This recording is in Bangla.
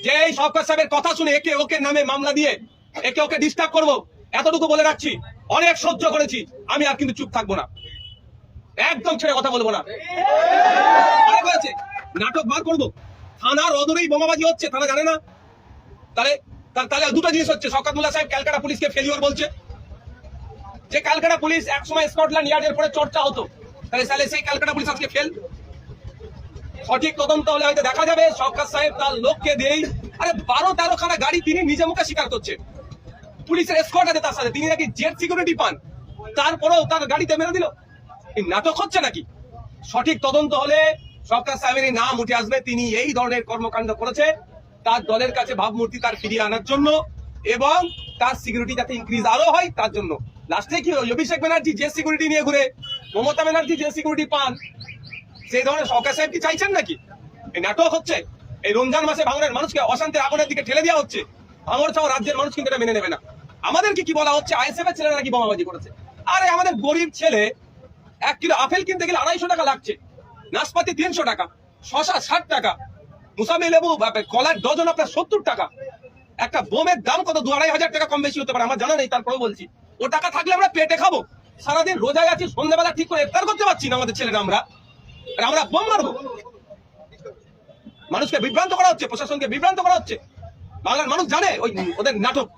যে এই শওকত সাহেবের কথা শুনে একে ওকে নামে মামলা দিয়ে একে ওকে ডিস্টার্ব করবো, এতটুকু বলে রাখছি। অনেক সহ্য করেছি, আমি আর কিন্তু চুপ থাকবো না, একদম ছেড়ে কথা বলবো না। অনেক হয়েছে, নাটক বার করবো। থানার অদূরেই বোমাবাজি হচ্ছে, থানা জানে না? তাহলে তাহলে দুটো জিনিস হচ্ছে, শওকত মোল্লা সাহেব ক্যালকাটা পুলিশকে ফেলিওর বলছে। যে ক্যালকাটা পুলিশ একসময় স্কটল্যান্ড ইয়ার্ডের পরে চর্চা হতো, তাহলে সেই ক্যালকাটা পুলিশ আজকে ফেল। সঠিক তদন্ত হলে হয়তো দেখা যাবে শওকত সাহেব তার লোককে দিয়েই, আরে 12-13 খানা গাড়ি তিনি নিজে মুখে স্বীকার করছেন, পুলিশের এসকর্ট আছে তার সাথে, তিনি নাকি জেট সিকিউরিটি পান, তারপরেও তার গাড়িতে মেরে দিল। এই নাটক হচ্ছে নাকি? সঠিক তদন্ত হলে শওকত সাহেবের নাম উঠে আসবে, তিনি এই ধরনের কর্মকাণ্ড করেছে তার দলের কাছে ভাবমূর্তি তার ফিরিয়ে আনার জন্য এবং তার সিকিউরিটি যাতে ইনক্রিজ আরো হয় তার জন্য। লাস্টে কি অভিষেক ব্যানার্জি যে সিকিউরিটি নিয়ে ঘুরে, মমতা ব্যানার্জি যে সিকিউরিটি পান, সেই ধরনের শওকত সাহেব কি চাইছেন নাকি? এই নাটক হচ্ছে। এই রমজান মাসে ভাঙড়ের মানুষকে অশান্তির আগুনের দিকে ঠেলে দেওয়া হচ্ছে। ভাঙড় সহ রাজ্যের মানুষ কিন্তু এটা মেনে নেবে না। আমাদেরকে কি বলা হচ্ছে, আইএসএফ এর ছেলেরা নাকি বোমাবাজি করেছে। আরে আমাদের গরিব ছেলে 1 কিলো আপেল কিনতে গেলে 250 টাকা লাগছে, নাশপাতি 300 টাকা, শশা 60 টাকা, মুসাম্বি লেবু কলার ডজন আপনার 70 টাকা। একটা বোমের দাম কত 2-2.5 টাকা কম বেশি হতে পারে, আমার জানা নেই, তারপরেও বলছি ও টাকা থাকলে আমরা পেটে খাবো। সারাদিন রোজায় আছি, সন্ধ্যাবেলা ঠিক করে ইফতার করতে পারছি না আমাদের ছেলেরা, আমরা বোম মারবো। মানুষকে বিভ্রান্ত করা হচ্ছে, প্রশাসনকে বিভ্রান্ত করা হচ্ছে। বাংলার মানুষ জানে ওই ওদের নাটক।